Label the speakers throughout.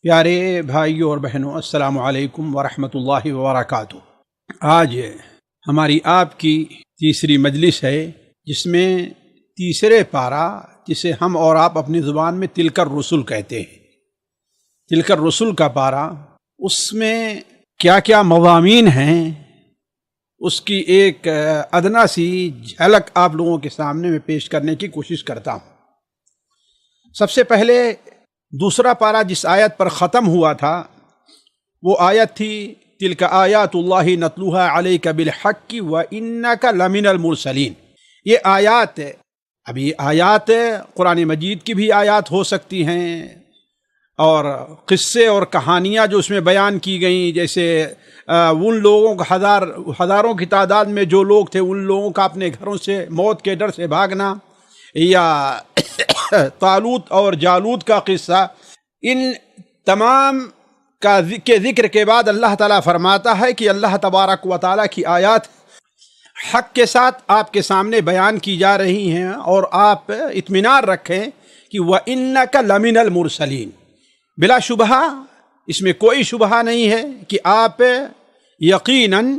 Speaker 1: پیارے بھائیوں اور بہنوں، السلام علیکم ورحمۃ اللہ وبرکاتہ۔ آج ہماری آپ کی تیسری مجلس ہے، جس میں تیسرے پارہ، جسے ہم اور آپ اپنی زبان میں تلک الرسل کہتے ہیں، تلک الرسل کا پارہ، اس میں کیا کیا مضامین ہیں، اس کی ایک ادنا سی جھلک آپ لوگوں کے سامنے میں پیش کرنے کی کوشش کرتا ہوں۔ سب سے پہلے دوسرا پارہ جس آیت پر ختم ہوا تھا، وہ آیت تھی تلک آیات اللہ نتلوہا علیک بالحق وانک لمن المرسلین۔ یہ آیات، اب یہ آیات قرآن مجید کی بھی آیات ہو سکتی ہیں، اور قصے اور کہانیاں جو اس میں بیان کی گئیں، جیسے ان لوگوں کا ہزاروں کی تعداد میں جو لوگ تھے، ان لوگوں کا اپنے گھروں سے موت کے ڈر سے بھاگنا، یا طالوت اور جالوت کا قصہ، ان تمام کے ذکر کے بعد اللہ تعالیٰ فرماتا ہے کہ اللہ تبارک و تعالیٰ کی آیات حق کے ساتھ آپ کے سامنے بیان کی جا رہی ہیں، اور آپ اطمینان رکھیں کہ وَإِنَّكَ لَمِنَ الْمُرْسَلِينَ۔ بلا شبہ اس میں کوئی شبہ نہیں ہے کہ آپ یقیناً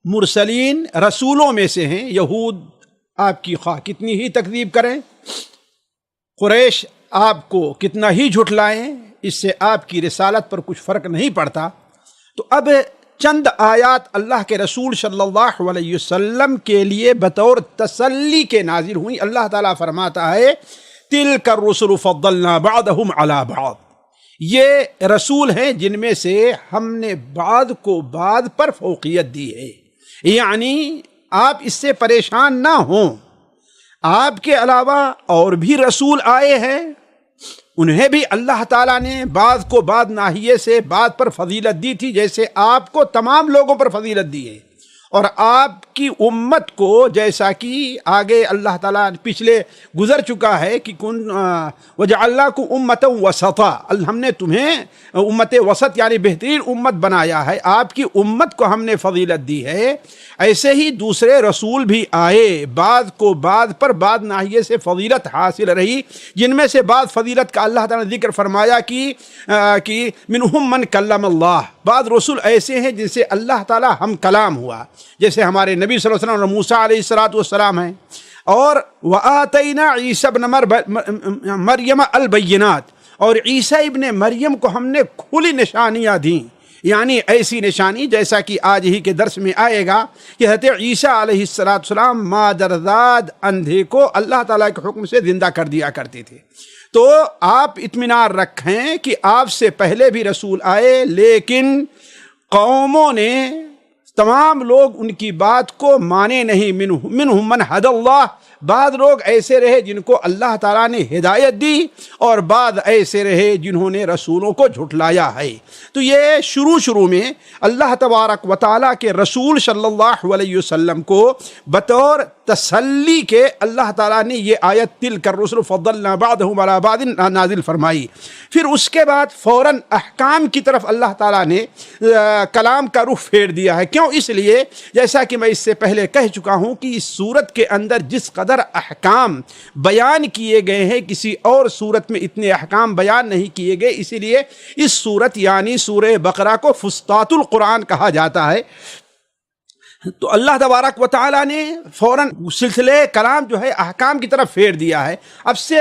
Speaker 1: مرسلین، رسولوں میں سے ہیں۔ یہود آپ کی خواہ کتنی ہی تکذیب کریں، قریش آپ کو کتنا ہی جھٹلائیں، اس سے آپ کی رسالت پر کچھ فرق نہیں پڑتا۔ تو اب چند آیات اللہ کے رسول صلی اللہ علیہ وسلم کے لیے بطور تسلی کے نازل ہوئیں۔ اللہ تعالیٰ فرماتا ہے تلک الرسل فضلنا بعضهم علی بعض، یہ رسول ہیں جن میں سے ہم نے بعض کو بعض پر فوقیت دی ہے، یعنی آپ اس سے پریشان نہ ہوں۔ آپ کے علاوہ اور بھی رسول آئے ہیں، انہیں بھی اللہ تعالیٰ نے بعض کو بعض ناحیے سے بعض پر فضیلت دی تھی، جیسے آپ کو تمام لوگوں پر فضیلت دی ہے، اور آپ کی امت کو جیسا کہ آگے اللہ تعالیٰ پچھلے گزر چکا ہے کہ وَجَعَلْنَاكُمْ أُمَّةً وَسَطًا، ہم نے تمہیں امت وسط یعنی بہترین امت بنایا ہے، آپ کی امت کو ہم نے فضیلت دی ہے۔ ایسے ہی دوسرے رسول بھی آئے، بعض کو بعض پر بعض ناحیے سے فضیلت حاصل رہی، جن میں سے بعض فضیلت کا اللہ تعالیٰ نے ذکر فرمایا کہ منہم من کلم اللہ، بعض رسول ایسے ہیں جن سے اللہ تعالیٰ ہم کلام ہوا، جیسے ہمارے نبی صلی اللہ علیہ وسلم اور موسیٰ علیہ السلام ہیں، اور وآتینا عیسیٰ ابن مریم البینات، اور عیسیٰ ابن مریم کو ہم نے کھلی نشانیاں دیں، یعنی ایسی نشانی جیسا کہ آج ہی کے درس میں آئے گا کہ حضرت عیسیٰ علیہ السلام مادرزاد اندھے کو اللہ تعالیٰ کے حکم سے زندہ کر دیا کرتے تھے۔ تو آپ اطمینان رکھیں کہ آپ سے پہلے بھی رسول آئے، لیکن قوموں نے، تمام لوگ ان کی بات کو مانے نہیں۔ منہم من ہدی اللہ، بعض لوگ ایسے رہے جن کو اللہ تعالیٰ نے ہدایت دی، اور بعض ایسے رہے جنہوں نے رسولوں کو جھٹلایا ہے۔ تو یہ شروع میں اللہ تبارک و تعالیٰ کے رسول صلی اللہ علیہ وسلم کو بطور تسلی کے اللہ تعالیٰ نے یہ آیت تلک الرسل فضلنا بعضهم علی بعض نازل فرمائی۔ پھر اس کے بعد فوراً احکام کی طرف اللہ تعالیٰ نے کلام کا رخ پھیر دیا ہے۔ کیوں؟ اس لیے جیسا کہ میں اس سے پہلے کہہ چکا ہوں کہ اس سورت کے اندر جس قدر احکام بیان کیے گئے ہیں، کسی اور سورت میں اتنے احکام بیان نہیں کیے گئے، اسی لیے اس سورت یعنی سورہ بقرہ کو فسطاط القرآن کہا جاتا ہے۔ تو اللہ تبارک و تعالیٰ نے فوراً سلسلے کلام جو ہے احکام کی طرف پھیر دیا ہے۔ اب سے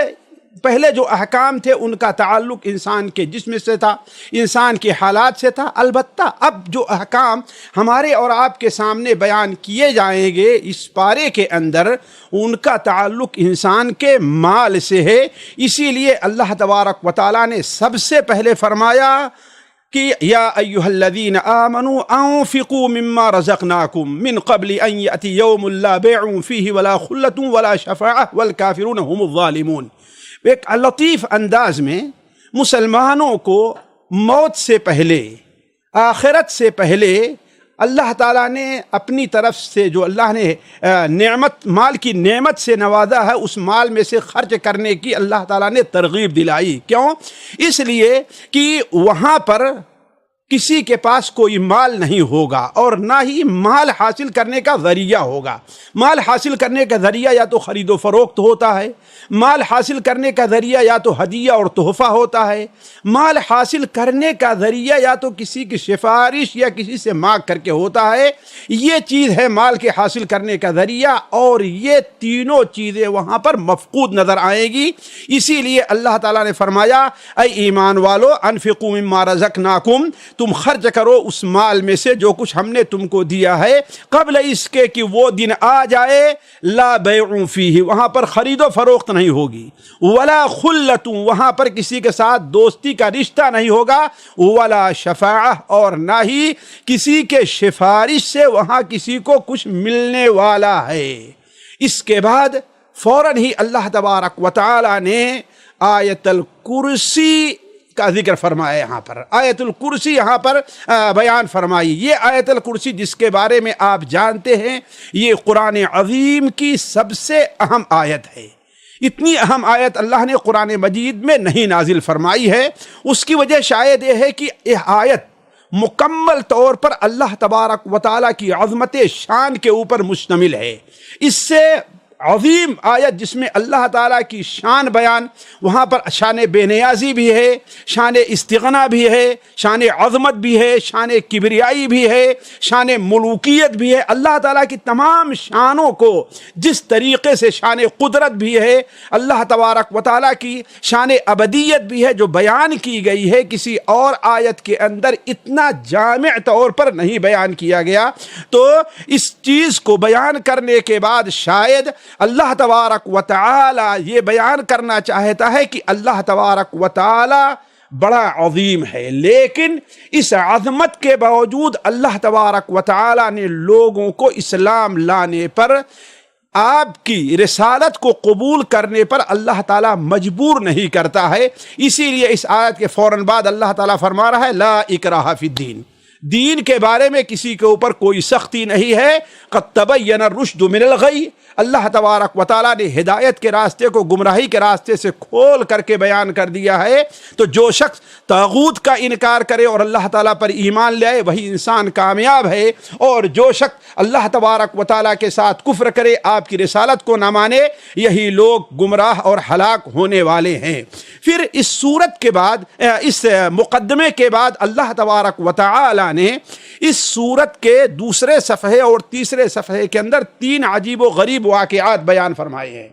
Speaker 1: پہلے جو احکام تھے ان کا تعلق انسان کے جسم سے تھا، انسان کے حالات سے تھا، البتہ اب جو احکام ہمارے اور آپ کے سامنے بیان کیے جائیں گے اس پارے کے اندر، ان کا تعلق انسان کے مال سے ہے۔ اسی لیے اللہ تبارک و تعالیٰ نے سب سے پہلے فرمایا کہ یا ایھا الذین آمنوا انفقوا مما رزقناکم من قبل ان یأتی یوم لا بیع فیہ ولا خلۃ ولا شفاعۃ والکافرون هم الظالمون۔ ایک لطیف انداز میں مسلمانوں کو موت سے پہلے، آخرت سے پہلے اللہ تعالیٰ نے اپنی طرف سے جو اللہ نے نعمت، مال کی نعمت سے نوازا ہے، اس مال میں سے خرچ کرنے کی اللہ تعالیٰ نے ترغیب دلائی۔ کیوں؟ اس لیے کہ وہاں پر کسی کے پاس کوئی مال نہیں ہوگا اور نہ ہی مال حاصل کرنے کا ذریعہ ہوگا۔ مال حاصل کرنے کا ذریعہ یا تو خرید و فروخت ہوتا ہے، مال حاصل کرنے کا ذریعہ یا تو ہدیہ اور تحفہ ہوتا ہے، مال حاصل کرنے کا ذریعہ یا تو کسی کی سفارش یا کسی سے مانگ کر کے ہوتا ہے۔ یہ چیز ہے مال کے حاصل کرنے کا ذریعہ، اور یہ تینوں چیزیں وہاں پر مفقود نظر آئیں گی۔ اسی لیے اللہ تعالیٰ نے فرمایا اے ایمان والو انفقوا مما رزقناکم، تم خرچ کرو اس مال میں سے جو کچھ ہم نے تم کو دیا ہے، قبل اس کے کہ وہ دن آ جائے لا بیع فیہ، وہاں پر خرید و فروخت نہیں ہوگی، ولا خلۃ، وہاں پر کسی کے ساتھ دوستی کا رشتہ نہیں ہوگا، ولا شفاعہ، اور نہ ہی کسی کے سفارش سے وہاں کسی کو کچھ ملنے والا ہے۔ اس کے بعد فوراً ہی اللہ تبارک و تعالی نے آیت الکرسی کا ذکر فرمایا۔ یہاں پر آیت الکرسی یہاں پر بیان فرمائی۔ یہ آیت الکرسی جس کے بارے میں آپ جانتے ہیں، یہ قرآن عظیم کی سب سے اہم آیت ہے۔ اتنی اہم آیت اللہ نے قرآن مجید میں نہیں نازل فرمائی ہے۔ اس کی وجہ شاید یہ ہے کہ یہ آیت مکمل طور پر اللہ تبارک و تعالیٰ کی عظمت شان کے اوپر مشتمل ہے۔ اس سے عظیم آیت جس میں اللہ تعالیٰ کی شان بیان، وہاں پر شان بے نیازی بھی ہے، شان استغنا بھی ہے، شان عظمت بھی ہے، شان کبریائی بھی ہے، شان ملوکیت بھی ہے۔ اللہ تعالیٰ کی تمام شانوں کو جس طریقے سے شان قدرت بھی ہے، اللہ تبارک و تعالیٰ کی شان ابدیت بھی ہے جو بیان کی گئی ہے، کسی اور آیت کے اندر اتنا جامع طور پر نہیں بیان کیا گیا۔ تو اس چیز کو بیان کرنے کے بعد شاید اللہ تبارک و تعالی یہ بیان کرنا چاہتا ہے کہ اللہ تبارک و تعالی بڑا عظیم ہے، لیکن اس عظمت کے باوجود اللہ تبارک و تعالی نے لوگوں کو اسلام لانے پر، آپ کی رسالت کو قبول کرنے پر اللہ تعالیٰ مجبور نہیں کرتا ہے۔ اسی لیے اس آیت کے فوراً بعد اللہ تعالیٰ فرما رہا ہے لا اکراہ فی الدین، دین کے بارے میں کسی کے اوپر کوئی سختی نہیں ہے۔ قد تبین الرشد من الغی، اللہ تبارک و تعالیٰ نے ہدایت کے راستے کو گمراہی کے راستے سے کھول کر کے بیان کر دیا ہے۔ تو جو شخص طاغوت کا انکار کرے اور اللہ تعالیٰ پر ایمان لے آئے وہی انسان کامیاب ہے، اور جو شخص اللہ تبارک و تعالیٰ کے ساتھ کفر کرے، آپ کی رسالت کو نہ مانے، یہی لوگ گمراہ اور ہلاک ہونے والے ہیں۔ پھر اس سورت کے بعد، اس مقدمے کے بعد اللہ تبارک و تعالیٰ نے اس سورت کے دوسرے صفحے اور تیسرے صفحے کے اندر 3 عجیب و غریب واقعات بیان فرمائے ہیں۔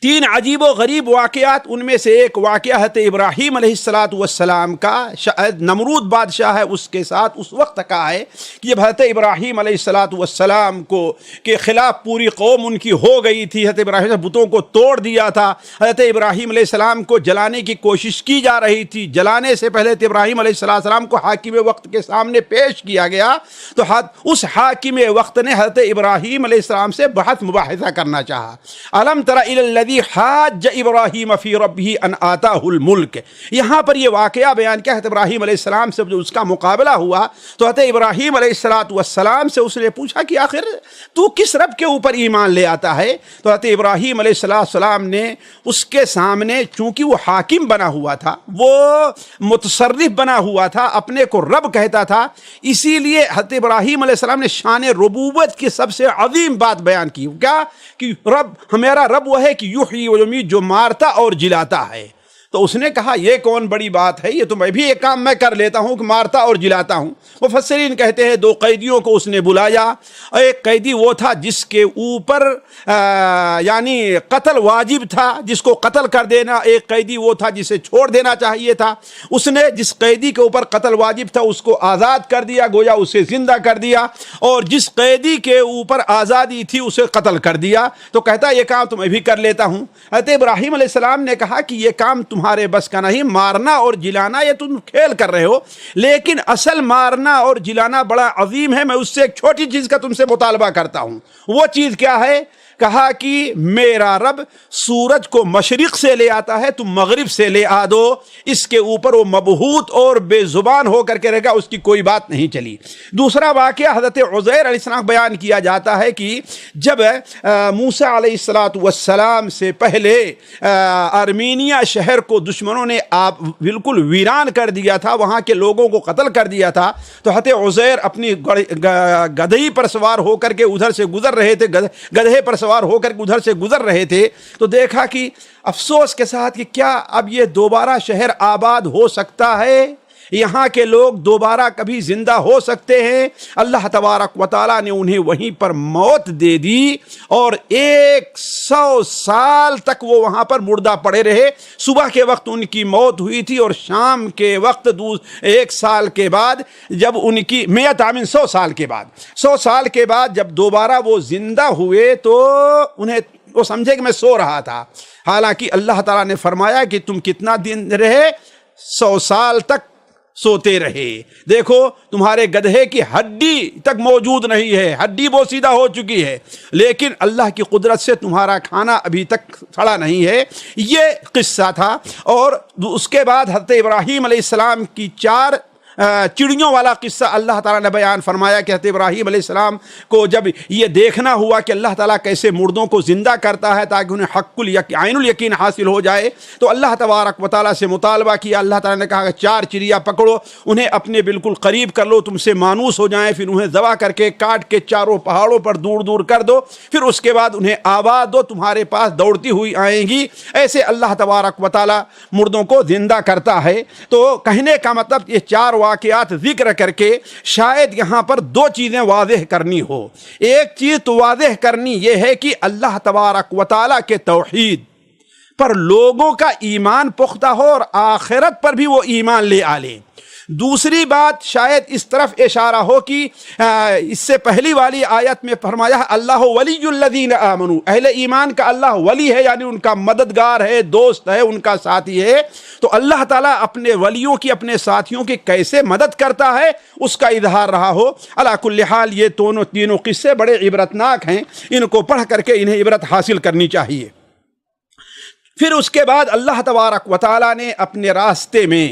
Speaker 1: 3 عجیب و غریب واقعات، ان میں سے ایک واقعہ حضرت ابراہیم علیہ السلام کا، شاید نمرود بادشاہ ہے اس کے ساتھ اس وقت کا ہے کہ جب حضرت ابراہیم علیہ السلام کو کے خلاف پوری قوم ان کی ہو گئی تھی، حضرت ابراہیم نے بتوں کو توڑ دیا تھا، حضرت ابراہیم علیہ السلام کو جلانے کی کوشش کی جا رہی تھی۔ جلانے سے پہلے حضرت ابراہیم علیہ السلام کو حاکم وقت کے سامنے پیش کیا گیا، تو اس حاکم وقت نے حضرت ابراہیم علیہ السلام سے بحث مباحثہ کرنا چاہا۔ الم تر الذی حاج ابراہیم فی ربہ ان آتاہ الملک، یہاں پر یہ واقعہ بیان کیا، حضرت ابراہیم علیہ السلام سے جو اس کا مقابلہ ہوا تو حضرت ابراہیم علیہ السلام سے اس نے پوچھا کہ آخر تو کس رب کے اوپر ایمان لے آتا ہے؟ تو حضرت ابراہیم علیہ السلام نے اس کے سامنے، چونکہ وہ حاکم بنا ہوا تھا، وہ متصرف بنا ہوا تھا، اپنے کو رب کہتا تھا، اسی لیے حضرت ابراہیم علیہ السلام نے شان ربوبت کی سب سے عظیم بات بیان کی، کیا کہ رب، ہمارا رب وہ ہے کہ یحیی و یمیت، جو مارتا اور جلاتا ہے۔ تو اس نے کہا یہ کون بڑی بات ہے، یہ تو میں بھی ایک کام میں کر لیتا ہوں کہ مارتا اور جلاتا ہوں۔ مفسرین کہتے ہیں 2 قیدیوں کو اس نے بلایا، ایک قیدی وہ تھا جس کے اوپر یعنی قتل واجب تھا، جس کو قتل کر دینا، ایک قیدی وہ تھا جسے چھوڑ دینا چاہیے تھا۔ اس نے جس قیدی کے اوپر قتل واجب تھا اس کو آزاد کر دیا، گویا اسے زندہ کر دیا، اور جس قیدی کے اوپر آزادی تھی اسے قتل کر دیا۔ تو کہتا ہے یہ کام تو میں بھی کر لیتا ہوں۔ حضرت ابراہیم علیہ السلام نے کہا کہ یہ کام تمہارے بس کا نہیں، مارنا اور جلانا یہ تم کھیل کر رہے ہو، لیکن اصل مارنا اور جلانا بڑا عظیم ہے۔ میں اس سے ایک چھوٹی چیز کا تم سے مطالبہ کرتا ہوں۔ وہ چیز کیا ہے؟ کہا کہ میرا رب سورج کو مشرق سے لے آتا ہے تم مغرب سے لے آ دو، اس کے اوپر وہ مبہوت اور بے زبان ہو کر کے رہے گا، اس کی کوئی بات نہیں چلی۔ دوسرا واقعہ حضرت عزیر علیہ السلام بیان کیا جاتا ہے کہ جب موسیٰ علیہ السلام سے پہلے ارمینیا شہر کو دشمنوں نے بالکل ویران کر دیا تھا، وہاں کے لوگوں کو قتل کر دیا تھا، تو حضرت عزیر اپنی گدھے پر سوار ہو کر کے ادھر سے گزر رہے تھے، گدھے پر سوار ہو کر کے ادھر سے گزر رہے تھے، تو دیکھا کہ افسوس کے ساتھ کہ کیا اب یہ دوبارہ شہر آباد ہو سکتا ہے، یہاں کے لوگ دوبارہ کبھی زندہ ہو سکتے ہیں؟ اللہ تبارک و تعالیٰ نے انہیں وہیں پر موت دے دی اور 100 سال تک وہ وہاں پر مردہ پڑے رہے۔ صبح کے وقت ان کی موت ہوئی تھی اور شام کے وقت 1 سال کے بعد جب ان کی 100 سال کے بعد 100 سال کے بعد جب دوبارہ وہ زندہ ہوئے تو انہیں وہ سمجھے کہ میں سو رہا تھا، حالانکہ اللہ تعالیٰ نے فرمایا کہ تم کتنا دن رہے؟ 100 سال تک سوتے رہے۔ دیکھو تمہارے گدھے کی ہڈی تک موجود نہیں ہے، ہڈی وہ سیدھا ہو چکی ہے، لیکن اللہ کی قدرت سے تمہارا کھانا ابھی تک سڑا نہیں ہے۔ یہ قصہ تھا۔ اور اس کے بعد حضرت ابراہیم علیہ السلام کی 4 چڑیوں والا قصہ اللہ تعالیٰ نے بیان فرمایا کہ حضرت ابراہیم علیہ السلام کو جب یہ دیکھنا ہوا کہ اللہ تعالیٰ کیسے مردوں کو زندہ کرتا ہے تاکہ انہیں عین الیقین حاصل ہو جائے، تو اللہ تبارک و تعالیٰ سے مطالبہ کیا۔ اللہ تعالیٰ نے کہا کہ 4 چڑیا پکڑو، انہیں اپنے بالکل قریب کر لو، تم سے مانوس ہو جائیں، پھر انہیں ذبح کر کے کاٹ کے چاروں پہاڑوں پر دور دور کر دو، پھر اس کے بعد انہیں آواز دو، تمہارے پاس دوڑتی ہوئی آئیں گی۔ ایسے اللہ تبارک و تعالیٰ مردوں کو زندہ کرتا ہے۔ تو کہنے کا مطلب یہ 4 واقعات ذکر کر کے شاید یہاں پر 2 چیزیں واضح کرنی ہو۔ ایک چیز تو واضح کرنی یہ ہے کہ اللہ تبارک و تعالیٰ کے توحید پر لوگوں کا ایمان پختہ ہو اور آخرت پر بھی وہ ایمان لے آلیں۔ دوسری بات شاید اس طرف اشارہ ہو کہ اس سے پہلی والی آیت میں فرمایا اللہ ولی الذین آمنوا، اہل ایمان کا اللہ ولی ہے، یعنی ان کا مددگار ہے، دوست ہے، ان کا ساتھی ہے۔ تو اللہ تعالیٰ اپنے ولیوں کی، اپنے ساتھیوں کی کیسے مدد کرتا ہے اس کا اظہار رہا ہو۔ علی کل حال یہ تینوں قصے بڑے عبرتناک ہیں، ان کو پڑھ کر کے انہیں عبرت حاصل کرنی چاہیے۔ پھر اس کے بعد اللہ تبارک و تعالیٰ نے اپنے راستے میں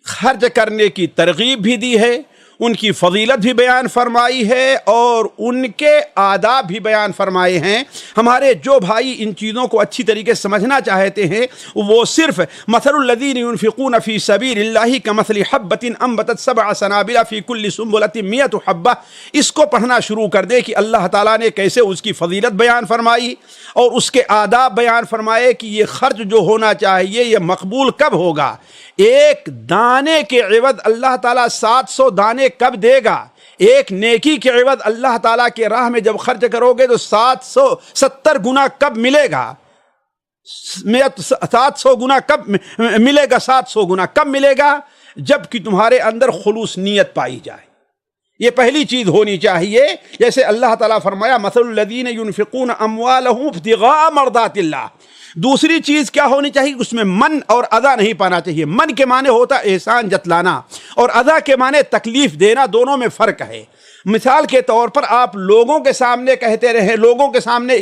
Speaker 1: خرچ کرنے کی ترغیب بھی دی ہے، ان کی فضیلت بھی بیان فرمائی ہے اور ان کے آداب بھی بیان فرمائے ہیں۔ ہمارے جو بھائی ان چیزوں کو اچھی طریقے سے سمجھنا چاہتے ہیں وہ صرف مثل الذین ينفقون فی سبیل اللہ کمثل حبۃ انبتت 7 سنابل فی کل سنبلۃ 100 حبۃ، اس کو پڑھنا شروع کر دے کہ اللہ تعالیٰ نے کیسے اس کی فضیلت بیان فرمائی اور اس کے آداب بیان فرمائے کہ یہ خرچ جو ہونا چاہیے یہ مقبول کب ہوگا۔ 1 دانے کے عوض اللہ تعالیٰ 700 دانے کب دے گا؟ ایک نیکی کے عوض اللہ تعالیٰ کے راہ میں جب خرچ کرو گے تو 770 گنا کب ملے گا؟ 700 گنا کب ملے گا؟ 700 گنا کب ملے گا؟ جب کہ تمہارے اندر خلوص نیت پائی جائے۔ یہ پہلی چیز ہونی چاہیے۔ جیسے اللہ تعالیٰ فرمایا مثل الذین ينفقون اموالهم ابتغاء مرضات اللہ۔ دوسری چیز کیا ہونی چاہیے؟ اس میں من اور ادا نہیں پانا چاہیے۔ من کے معنی ہوتا ہے احسان جتلانا اور ادا کے معنی تکلیف دینا، دونوں میں فرق ہے۔ مثال کے طور پر آپ لوگوں کے سامنے کہتے رہیں، لوگوں کے سامنے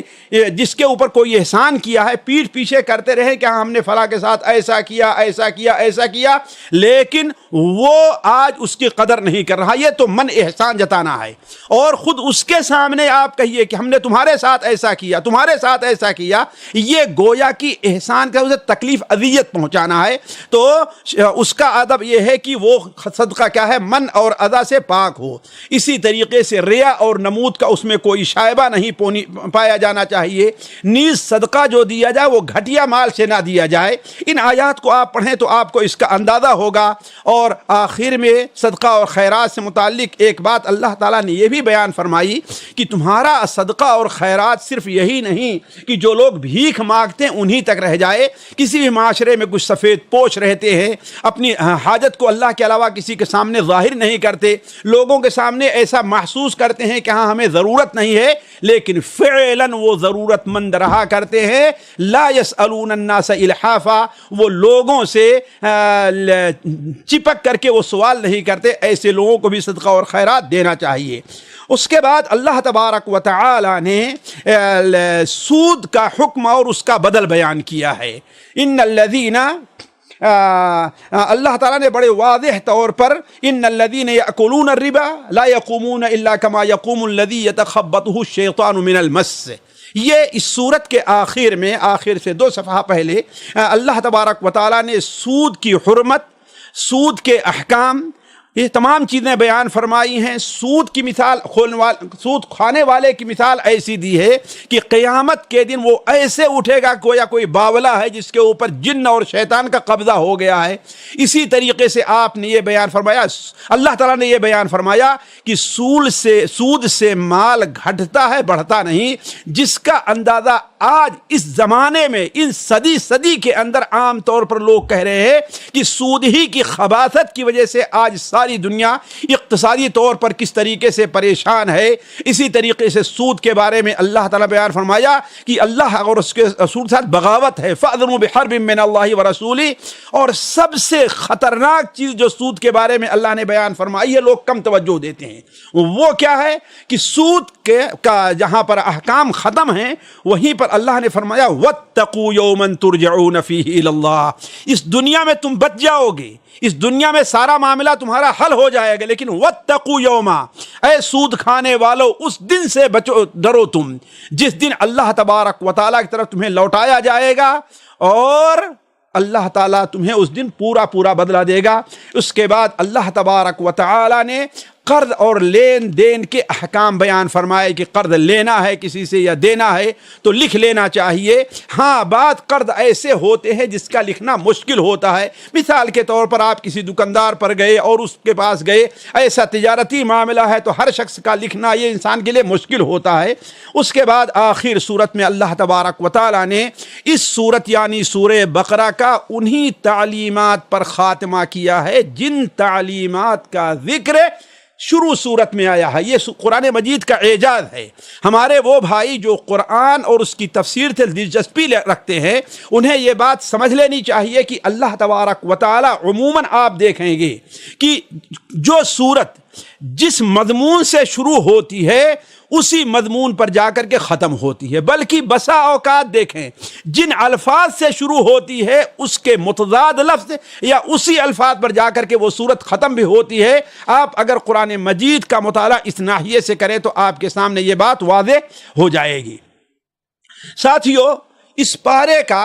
Speaker 1: جس کے اوپر کوئی احسان کیا ہے پیٹھ پیچھے کرتے رہیں کہ ہم نے فلاں کے ساتھ ایسا کیا ایسا کیا ایسا کیا، لیکن وہ آج اس کی قدر نہیں کر رہا، یہ تو من احسان جتانا ہے۔ اور خود اس کے سامنے آپ کہیے کہ ہم نے تمہارے ساتھ ایسا کیا، تمہارے ساتھ ایسا کیا، یہ گویا کی احسان کا اسے تکلیف اذیت پہنچانا ہے۔ تو اس کا ادب یہ ہے کہ وہ صدقہ کیا ہے؟ من اور ادا سے پاک ہو۔ اسی طریقے سے ریا اور نمود کا اس میں کوئی شائبہ نہیں پایا جانا چاہیے۔ نیز صدقہ جو دیا جائے وہ گھٹیا مال سے نہ دیا جائے۔ ان آیات کو آپ پڑھیں تو آپ کو اس کا اندازہ ہوگا۔ اور آخر میں صدقہ اور خیرات سے متعلق ایک بات اللہ تعالیٰ نے یہ بھی بیان فرمائی کہ تمہارا صدقہ اور خیرات صرف یہی نہیں کہ جو لوگ بھیک مانگتے ہیں انہی تک رہ جائے۔ کسی بھی معاشرے میں کچھ سفید پوش رہتے ہیں، اپنی حاجت کو اللہ کے علاوہ کسی کے سامنے ظاہر نہیں کرتے، لوگوں کے سامنے ایسا ایسا محسوس کرتے ہیں کہ ہاں ہمیں ضرورت نہیں ہے، لیکن فعلاً وہ ضرورت مند رہا کرتے ہیں۔ لا يسألون الناس الحافا، وہ لوگوں سے چپک کر کے وہ سوال نہیں کرتے، ایسے لوگوں کو بھی صدقہ اور خیرات دینا چاہیے۔ اس کے بعد اللہ تبارک و تعالی نے سود کا حکم اور اس کا بدل بیان کیا ہے۔ ان الذین، اللہ تعالیٰ نے بڑے واضح طور پر ان الذین یأکلون الربا لا یقومون الا کما یقوم الذی یتخبطہ الشیطان من المس، یہ اس صورت کے آخر میں، آخر سے 2 صفحہ پہلے اللہ تبارک و تعالیٰ نے سود کی حرمت، سود کے احکام، یہ تمام چیزیں بیان فرمائی ہیں۔ سود کی مثال، سود کھانے والے کی مثال ایسی دی ہے کہ قیامت کے دن وہ ایسے اٹھے گا گویا کوئی باولا ہے جس کے اوپر جن اور شیطان کا قبضہ ہو گیا ہے۔ اسی طریقے سے آپ نے یہ بیان فرمایا، اللہ تعالیٰ نے یہ بیان فرمایا کہ سود سے مال گھٹتا ہے، بڑھتا نہیں، جس کا اندازہ آج اس زمانے میں، ان صدی کے اندر عام طور پر لوگ کہہ رہے ہیں کہ سود ہی کی خباثت کی وجہ سے آج ساری دنیا اقتصادی طور پر کس طریقے سے پریشان ہے۔ اسی طریقے سے سود کے بارے میں اللہ تعالیٰ بیان فرمایا کہ اللہ اور اس کے رسول کے ساتھ بغاوت ہے، فَأْذَنُوا بِحَرْبٍ مِّنَ اللَّهِ وَرَسُولِهِ، اور سب سے خطرناک چیز جو سود کے بارے میں اللہ نے بیان فرمائی ہے، لوگ کم توجہ دیتے ہیں، وہ کیا ہے کہ سود کا جہاں پر احکام ختم ہیں وہیں پر اللہ نے فرمایا وَاتَّقُوا يَوْمًا تُرْجَعُونَ فِيهِ إِلَى اللَّهِ، اس دنیا میں تم بچ جاؤ گے، اس دنیا میں سارا معاملہ تمہارا حل ہو جائے گا، لیکن وَاتَّقُوا يَوْمًا، اے سود کھانے والو اس دن سے بچو، ڈرو تم جس دن اللہ تبارک و تعالیٰ کی طرف تمہیں لوٹایا جائے گا اور اللہ تعالیٰ تمہیں اس دن پورا بدلہ دے گا۔ اس کے بعد اللہ تبارک و تعالیٰ نے قرض اور لین دین کے احکام بیان فرمائے کہ قرض لینا ہے کسی سے یا دینا ہے تو لکھ لینا چاہیے۔ ہاں، بعض قرض ایسے ہوتے ہیں جس کا لکھنا مشکل ہوتا ہے، مثال کے طور پر آپ کسی دکاندار پر گئے اور اس کے پاس گئے، ایسا تجارتی معاملہ ہے تو ہر شخص کا لکھنا یہ انسان کے لیے مشکل ہوتا ہے۔ اس کے بعد آخر صورت میں اللہ تبارک و تعالیٰ نے اس صورت یعنی سورہ بقرہ کا انہی تعلیمات پر خاتمہ کیا ہے جن تعلیمات کا ذکر شروع صورت میں آیا ہے۔ یہ قرآن مجید کا اعجاز ہے۔ ہمارے وہ بھائی جو قرآن اور اس کی تفسیر سے دلچسپی رکھتے ہیں انہیں یہ بات سمجھ لینی چاہیے کہ اللہ تبارک و تعالی عموماً آپ دیکھیں گے کہ جو صورت جس مضمون سے شروع ہوتی ہے اسی مضمون پر جا کر کے ختم ہوتی ہے، بلکہ بسا اوقات دیکھیں جن الفاظ سے شروع ہوتی ہے اس کے متضاد لفظ یا اسی الفاظ پر جا کر کے وہ صورت ختم بھی ہوتی ہے۔ آپ اگر قرآن مجید کا مطالعہ اس ناحیے سے کریں تو آپ کے سامنے یہ بات واضح ہو جائے گی۔ ساتھیو، اس پارے کا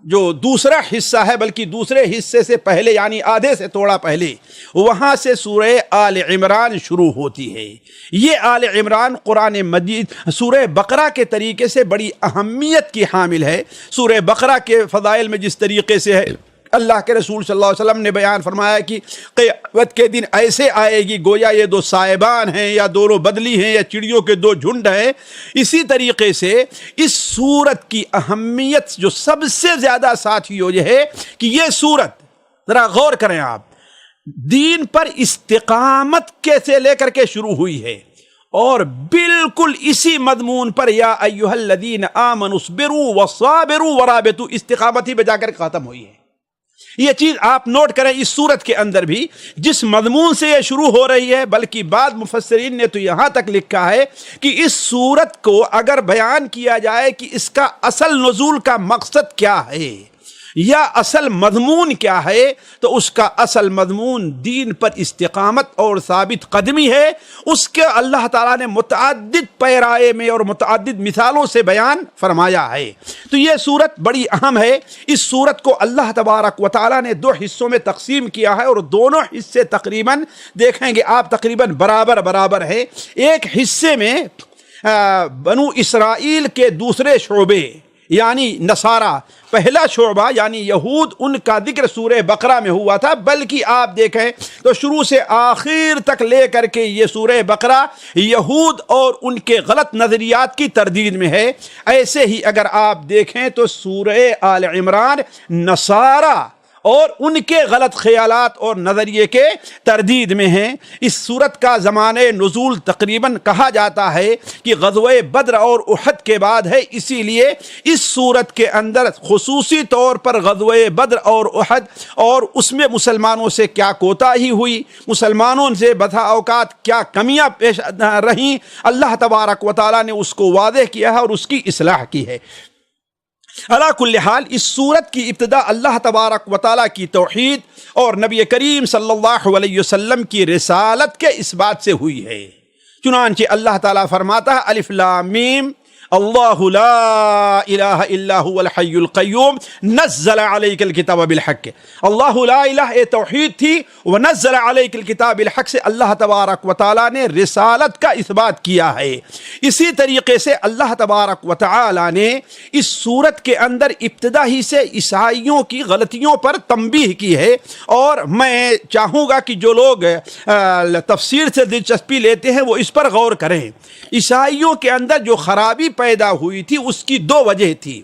Speaker 1: جو دوسرا حصہ ہے، بلکہ دوسرے حصے سے پہلے یعنی آدھے سے تھوڑا پہلے، وہاں سے سورہ آل عمران شروع ہوتی ہے۔ یہ آل عمران قرآن مجید سورہ بقرہ کے طریقے سے بڑی اہمیت کی حامل ہے۔ سورہ بقرہ کے فضائل میں جس طریقے سے ہے، اللہ کے رسول صلی اللہ علیہ وسلم نے بیان فرمایا کہ قیامت کے دن ایسے آئے گی گویا یہ 2 سائبان ہیں یا دونوں بدلی ہیں یا چڑیوں کے 2 جھنڈ ہیں۔ اسی طریقے سے اس سورت کی اہمیت جو سب سے زیادہ ساتھیوں یہ ہے کہ یہ سورت، ذرا غور کریں آپ، دین پر استقامت سے لے کر کے شروع ہوئی ہے اور بالکل اسی مضمون پر یا ایھا الذین آمنوا اصبروا وصابروا ورابطوا استقامت ہی بجا کر ختم ہوئی ہے۔ یہ چیز آپ نوٹ کریں، اس صورت کے اندر بھی جس مضمون سے یہ شروع ہو رہی ہے، بلکہ بعض مفسرین نے تو یہاں تک لکھا ہے کہ اس صورت کو اگر بیان کیا جائے کہ اس کا اصل نزول کا مقصد کیا ہے یا اصل مضمون کیا ہے تو اس کا اصل مضمون دین پر استقامت اور ثابت قدمی ہے۔ اس کے اللہ تعالیٰ نے متعدد پیرائے میں اور متعدد مثالوں سے بیان فرمایا ہے۔ تو یہ صورت بڑی اہم ہے۔ اس صورت کو اللہ تبارک و تعالیٰ نے 2 حصوں میں تقسیم کیا ہے اور دونوں حصے تقریباً دیکھیں گے آپ تقریباً برابر ہے۔ ایک حصے میں بنو اسرائیل کے دوسرے شعبے یعنی نصارہ، پہلا شعبہ یعنی یہود، ان کا ذکر سورہ بقرہ میں ہوا تھا، بلکہ آپ دیکھیں تو شروع سے آخر تک لے کر کے یہ سورہ بقرہ یہود اور ان کے غلط نظریات کی تردید میں ہے۔ ایسے ہی اگر آپ دیکھیں تو سورہ آل عمران نصارہ اور ان کے غلط خیالات اور نظریے کے تردید میں ہیں۔ اس صورت کا زمانہ نزول تقریباً کہا جاتا ہے کہ غزوہ بدر اور احد کے بعد ہے، اسی لیے اس صورت کے اندر خصوصی طور پر غزوہ بدر اور احد اور اس میں مسلمانوں سے کیا کوتاہی ہوئی، مسلمانوں سے بسا اوقات کیا کمیاں پیش رہیں، اللہ تبارک و تعالیٰ نے اس کو واضح کیا ہے اور اس کی اصلاح کی ہے۔ علی کل حال اس سورت کی ابتدا اللہ تبارک و تعالیٰ کی توحید اور نبی کریم صلی اللہ علیہ وسلم کی رسالت کے اس بات سے ہوئی ہے۔ چنانچہ اللہ تعالیٰ فرماتا ہے الف لام میم اللہ لا الہ الا هو الحی القیوم نزل علیک الکتاب بالحق۔ اللہ لا الہ توحید تھی، ونزل علیک الکتاب بالحق سے اللہ تبارک و تعالیٰ نے رسالت کا اثبات کیا ہے۔ اسی طریقے سے اللہ تبارک و تعالیٰ نے اس سورت کے اندر ابتدا ہی سے عیسائیوں کی غلطیوں پر تنبیہ کی ہے، اور میں چاہوں گا کہ جو لوگ تفسیر سے دلچسپی لیتے ہیں وہ اس پر غور کریں۔ عیسائیوں کے اندر جو خرابی پیدا ہوئی تھی اس کی دو وجہ تھی،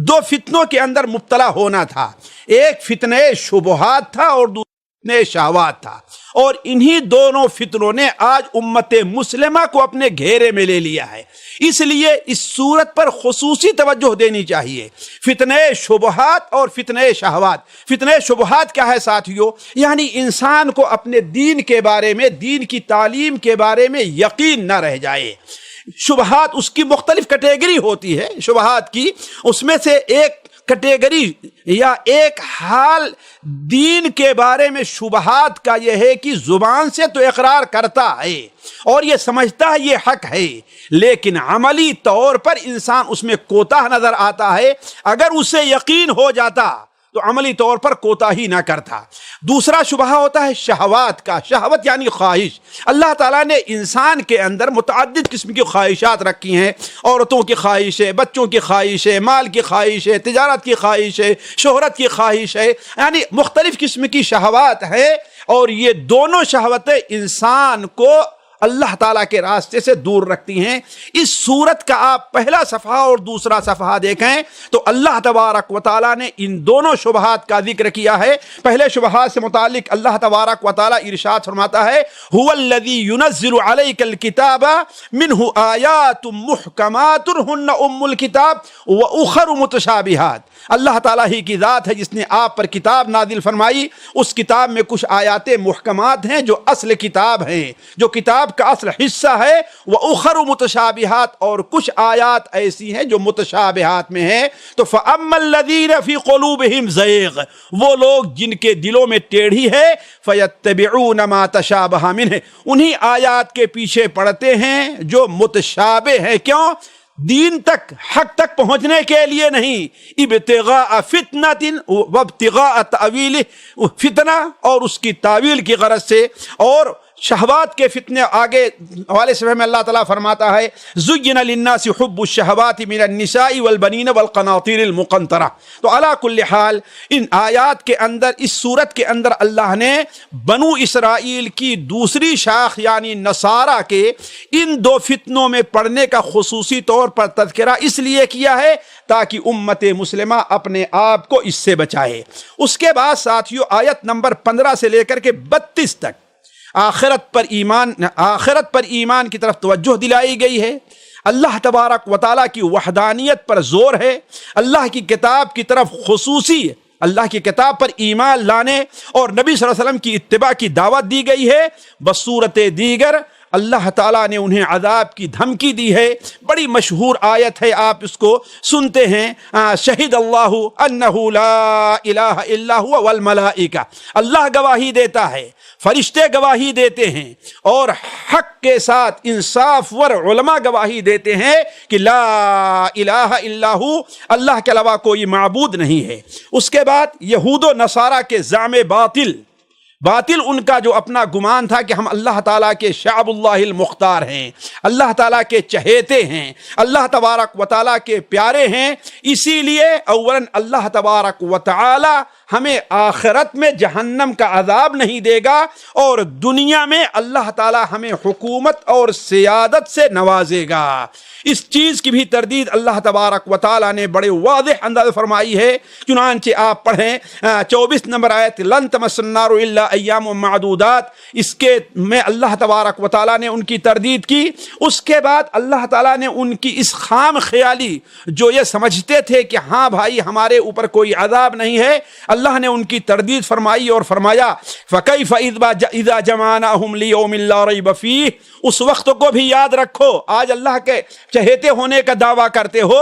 Speaker 1: دو فتنوں کے اندر مبتلا ہونا تھا۔ ایک فتنہ شبہات تھا اور دوسرا فتنہ شہوات تھا، اور انہی دونوں فتنوں نے آج امت مسلمہ کو اپنے گھیرے میں لے لیا ہے۔ اس لیے اس صورت پر خصوصی توجہ دینی چاہیے۔ فتنہ شبہات اور فتنہ شہوات۔ فتنہ شبہات کیا ہے ساتھیو؟ یعنی انسان کو اپنے دین کے بارے میں، دین کی تعلیم کے بارے میں یقین نہ رہ جائے۔ شبہات اس کی مختلف کیٹیگری ہوتی ہے، شبہات کی اس میں سے ایک کیٹیگری یا ایک حال دین کے بارے میں شبہات کا یہ ہے کہ زبان سے تو اقرار کرتا ہے اور یہ سمجھتا ہے یہ حق ہے، لیکن عملی طور پر انسان اس میں کوتاہ نظر آتا ہے۔ اگر اسے یقین ہو جاتا تو عملی طور پر کوتاہی نہ کرتا۔ دوسرا شبہ ہوتا ہے شہوات کا۔ شہوت یعنی خواہش۔ اللہ تعالیٰ نے انسان کے اندر متعدد قسم کی خواہشات رکھی ہیں، عورتوں کی خواہش ہے، بچوں کی خواہش ہے، مال کی خواہش ہے، تجارت کی خواہش ہے، شہرت کی خواہش ہے، یعنی مختلف قسم کی شہوات ہے، اور یہ دونوں شہوتیں انسان کو اللہ تعالیٰ کے راستے سے دور رکھتی ہیں۔ اس سورت کا آپ پہلا صفحہ اور دوسرا صفحہ دیکھیں تو اللہ تبارک و تعالیٰ نے ان دونوں شبہات کا ذکر کیا ہے۔ پہلے شبہات سے متعلق اللہ تبارک و تعالیٰ ارشاد فرماتا ہے هو الذی ينزل علیک الکتاب منہ آیات محکمات ہن ام الکتاب واخر متشابہات۔ اللہ تعالیٰ ہی کی ذات ہے جس نے آپ پر کتاب نازل فرمائی، اس کتاب میں کچھ آیات محکمات ہیں جو اصل کتاب ہیں، جو کتاب کا اصل حصہ ہے، وَأُخَرُ مُتَشَابِهَاتٍ، اور کچھ آیات ایسی ہیں جو متشابہات میں ہیں۔ تو فَأَمَّا الَّذِينَ فِي قُلُوبِهِمْ زَيْغٌ، وہ لوگ جن کے دلوں میں ٹیڑھی ہے، فَيَتَّبِعُونَ مَا تَشَابَهَ مِنْهُ، انہی آیات کے پیچھے پڑتے ہیں جو متشابہ ہیں۔ کیوں؟ دین تک، حق تک پہنچنے کے لیے نہیں، ابتغاء فتنۃ وابتغاء تأویلہ، فتنہ اور اس کی تعویل کی غرض سے، اور شہوات کے فتنے آگے والے صفحے میں اللہ تعالیٰ فرماتا ہے زُيِّنَ لِلنَّاسِ حُبُّ الشَّهَوَاتِ مِنَ النِّسَاءِ وَالْبَنِينَ وَالْقَنَاطِيرِ الْمُقَنطَرَةِ۔ تو علی کل حال ان آیات کے اندر، اس صورت کے اندر اللہ نے بنو اسرائیل کی دوسری شاخ یعنی نصارہ کے ان دو فتنوں میں پڑنے کا خصوصی طور پر تذکرہ اس لیے کیا ہے تاکہ امت مسلمہ اپنے آپ کو اس سے بچائے۔ اس کے بعد ساتھیو آیت نمبر 15 سے لے کر کے 32 تک آخرت پر ایمان کی طرف توجہ دلائی گئی ہے۔ اللہ تبارک و تعالیٰ کی وحدانیت پر زور ہے، اللہ کی کتاب کی طرف خصوصی اللہ کی کتاب پر ایمان لانے اور نبی صلی اللہ علیہ وسلم کی اتباع کی دعوت دی گئی ہے۔ بصورت دیگر اللہ تعالیٰ نے انہیں عذاب کی دھمکی دی ہے۔ بڑی مشہور آیت ہے، آپ اس کو سنتے ہیں، شہد اللہ انہ لا الہ الا هو والملائکہ، اللہ گواہی دیتا ہے، فرشتے گواہی دیتے ہیں، اور حق کے ساتھ انصاف ور علماء گواہی دیتے ہیں کہ لا الہ الا ہو، اللہ کے علاوہ کوئی معبود نہیں ہے۔ اس کے بعد یہود و نصارہ کے زعم باطل ان کا جو اپنا گمان تھا کہ ہم اللہ تعالیٰ کے شعب اللہ المختار ہیں، اللہ تعالیٰ کے چہیتے ہیں، اللہ تبارک و تعالیٰ کے پیارے ہیں، اسی لیے اولاً اللہ تبارک و تعالیٰ ہمیں آخرت میں جہنم کا عذاب نہیں دے گا، اور دنیا میں اللہ تعالی ہمیں حکومت اور سیادت سے نوازے گا۔ اس چیز کی بھی تردید اللہ تبارک و تعالی نے بڑے واضح انداز فرمائی ہے، چنانچہ آپ پڑھیں 24 نمبر آیت، لن تمس النار الا ایام معدودات، اس کے میں اللہ تبارک و تعالی نے ان کی تردید کی۔ اس کے بعد اللہ تعالیٰ نے ان کی اس خام خیالی، جو یہ سمجھتے تھے کہ ہاں بھائی ہمارے اوپر کوئی عذاب نہیں ہے، اللہ نے ان کی تردید فرمائی اور فرمایا فَكَيْفَ إِذَا جَمَعْنَاهُمْ لِيَوْمٍ لَا رَيْبَ فِيهِ، اس وقت کو بھی یاد رکھو، آج اللہ کے چہیتے ہونے کا دعویٰ کرتے ہو،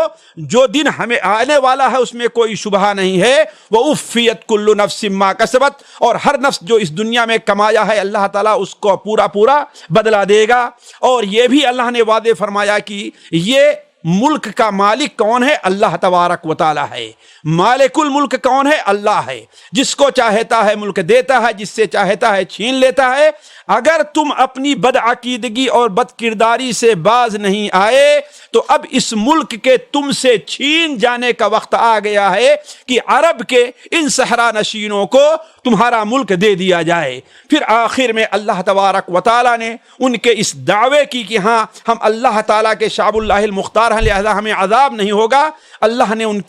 Speaker 1: جو دن ہمیں آنے والا ہے اس میں کوئی شبہ نہیں ہے، وَأُوفِّيَتْ كُلُّ نَفْسٍ مَا كَسَبَتْ، اور ہر نفس جو اس دنیا میں کمایا ہے اللہ تعالیٰ اس کو پورا پورا بدلہ دے گا۔ اور یہ بھی اللہ نے واضح فرمایا کہ یہ ملک کا مالک کون ہے؟ اللہ تبارک و تعالی ہے۔ مالک الملک کون ہے؟ اللہ ہے، جس کو چاہتا ہے ملک دیتا ہے، جس سے چاہتا ہے چھین لیتا ہے۔ اگر تم اپنی بدعقیدگی اور بد کرداری سے باز نہیں آئے تو اب اس ملک کے تم سے چھین جانے کا وقت آ گیا ہے کہ عرب کے ان صحرا نشینوں کو تمہارا ملک دے دیا جائے۔ پھر آخر میں اللہ تبارک و تعالیٰ نے ان کے اس دعوے کی کہ ہاں ہم اللہ تعالیٰ کے شعب اللہ المختار ہیں لہذا ہمیں عذاب نہیں ہوگا، اللہ نے ان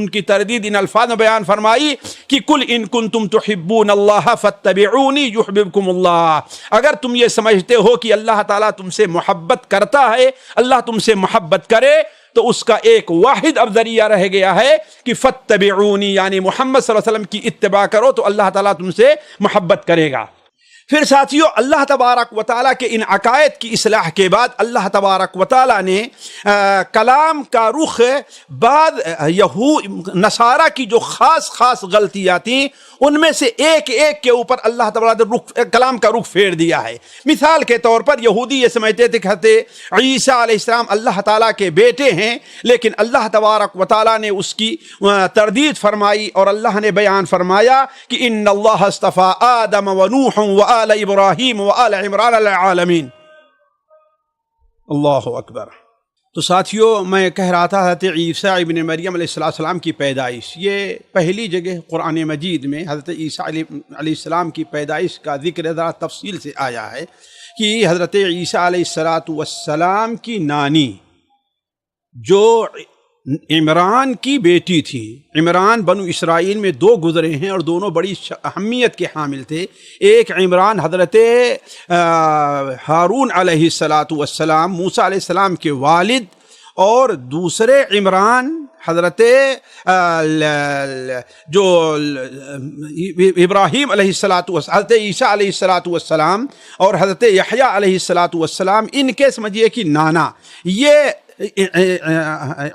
Speaker 1: کی تردید ان الفاظ میں بیان فرمائی کہ کل ان کنتم تحبون اللہ فاتبعونی یحببکم اللہ، اگر تم یہ سمجھتے ہو کہ اللہ تعالیٰ تم سے محبت کرتا ہے، اللہ تم سے محبت کرے، تو اس کا ایک واحد اب ذریعہ رہ گیا ہے کہ فاتبعونی، یعنی محمد صلی اللہ علیہ وسلم کی اتباع کرو تو اللہ تعالیٰ تم سے محبت کرے گا۔ پھر ساتھیو اللہ تبارک و تعالیٰ کے ان عقائد کی اصلاح کے بعد اللہ تبارک و تعالیٰ نے کلام کا رخ بعض نصارہ کی جو خاص غلطیاں تھیں ان میں سے ایک ایک کے اوپر اللہ تبارک نے کلام کا رخ پھیر دیا ہے۔ مثال کے طور پر یہودی یہ سمجھتے تھے کہ حضرت عیسیٰ علیہ السلام اللہ تعالیٰ کے بیٹے ہیں، لیکن اللہ تبارک و تعالیٰ نے اس کی تردید فرمائی اور اللہ نے بیان فرمایا کہ ان اللہ اصطفیٰ آدم و نوح و آل ابراہیم و آل عمران العالمین۔ اللہ اکبر۔ تو ساتھیوں میں کہہ رہا تھا حضرت عیسیٰ ابن مریم علیہ السلام کی پیدائش، یہ پہلی جگہ قرآن مجید میں حضرت عیسیٰ علیہ السلام کی پیدائش کا ذکر ذرا تفصیل سے آیا ہے کہ حضرت عیسیٰ علیہ السلام کی نانی جو عمران کی بیٹی تھی، عمران بنو اسرائیل میں دو گزرے ہیں اور دونوں بڑی اہمیت کے حامل تھے، ایک عمران حضرت ہارون علیہ السلام موسیٰ علیہ السلام کے والد، اور دوسرے عمران حضرت جو ابراہیم علیہ السلام، حضرت عیسیٰ علیہ السلام اور حضرت یحییٰ علیہ السلام، ان کے سمجھیے کہ نانا یہ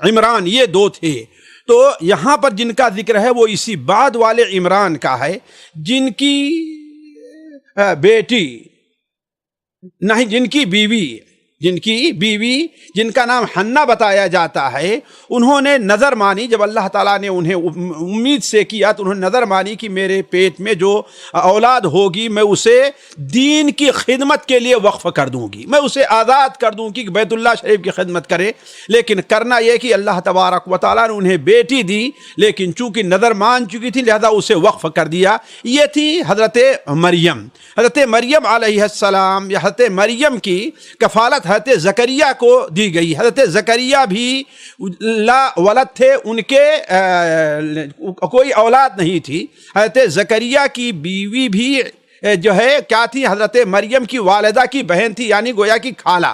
Speaker 1: عمران یہ دو تھے۔ تو یہاں پر جن کا ذکر ہے وہ اسی بعد والے عمران کا ہے، جن کی بیٹی نہیں، جن کی بیوی جن کا نام حنا بتایا جاتا ہے، انہوں نے نظر مانی، جب اللہ تعالیٰ نے انہیں امید سے کیا تو انہوں نے نظر مانی کہ میرے پیٹ میں جو اولاد ہوگی میں اسے دین کی خدمت کے لیے وقف کر دوں گی، میں اسے آزاد کر دوں گی کہ بیت اللہ شریف کی خدمت کرے۔ لیکن کرنا یہ کہ اللہ تبارک و تعالیٰ نے انہیں بیٹی دی، لیکن چونکہ نظر مان چکی تھی لہذا اسے وقف کر دیا۔ یہ تھی حضرت مریم۔ حضرت مریم علیہ السلام یا حضرت مریم کی کفالت حضرت زکریا کو دی گئی۔ حضرت زکریا بھی لا ولد تھے، ان کے کوئی اولاد نہیں تھی۔ حضرت زکریا کی بیوی بھی جو ہے کیا تھی؟ حضرت مریم کی والدہ کی بہن تھی، یعنی گویا کی خالہ۔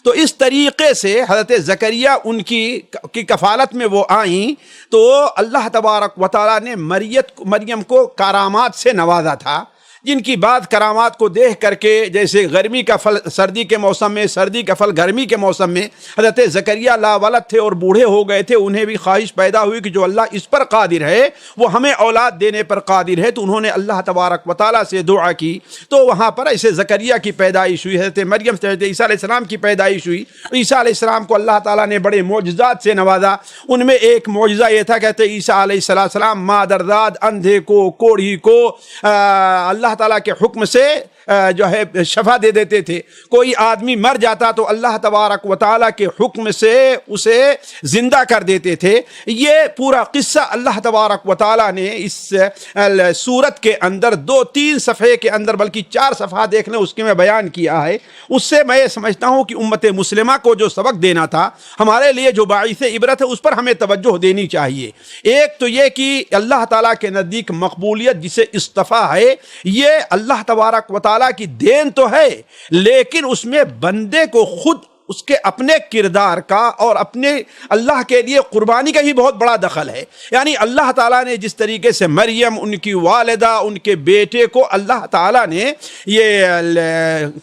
Speaker 1: تو اس طریقے سے حضرت زکریا ان کی کفالت میں وہ آئیں تو اللہ تبارک و تعالیٰ نے مریم کو کرامات سے نوازا تھا، جن کی بعض کرامات کو دیکھ کر کے، جیسے گرمی کا پھل سردی کے موسم میں، سردی کا پھل گرمی کے موسم میں، حضرت زکریا لا ولد تھے اور بوڑھے ہو گئے تھے، انہیں بھی خواہش پیدا ہوئی کہ جو اللہ اس پر قادر ہے وہ ہمیں اولاد دینے پر قادر ہے، تو انہوں نے اللہ تبارک و تعالیٰ سے دعا کی، تو وہاں پر ایسے زکریا کی پیدائش ہوئی، حضرت مریم سے حضرت عیسیٰ علیہ السلام کی پیدائش ہوئی۔ عیسیٰ علیہ السلام کو اللہ تعالیٰ نے بڑے معجزات سے نوازا، ان میں ایک معجزہ یہ تھا کہ حضرت عیسیٰ علیہ السلام مادرزاد اندھے کو، کوڑھی کو اللہ تعالیٰ کے حکم سے جو ہے شفا دے دیتے تھے، کوئی آدمی مر جاتا تو اللہ تبارک و تعالیٰ کے حکم سے اسے زندہ کر دیتے تھے۔ یہ پورا قصہ اللہ تبارک و تعالیٰ نے اس سورت کے اندر 2-3 صفحے کے اندر، بلکہ 4 صفحہ دیکھ لیں اس کے میں بیان کیا ہے۔ اس سے میں یہ سمجھتا ہوں کہ امت مسلمہ کو جو سبق دینا تھا، ہمارے لیے جو باعث عبرت ہے، اس پر ہمیں توجہ دینی چاہیے۔ ایک تو یہ کہ اللہ تعالیٰ کے نزدیک مقبولیت جسے اصطفیٰ ہے، یہ اللہ تبارک و تعالیٰ کی دین تو ہے، لیکن اس میں بندے کو خود اس کے اپنے کردار کا اور اپنے اللہ کے لیے قربانی کا ہی بہت بڑا دخل ہے۔ یعنی اللہ تعالیٰ نے جس طریقے سے مریم، ان کی والدہ، ان کے بیٹے کو اللہ تعالیٰ نے یہ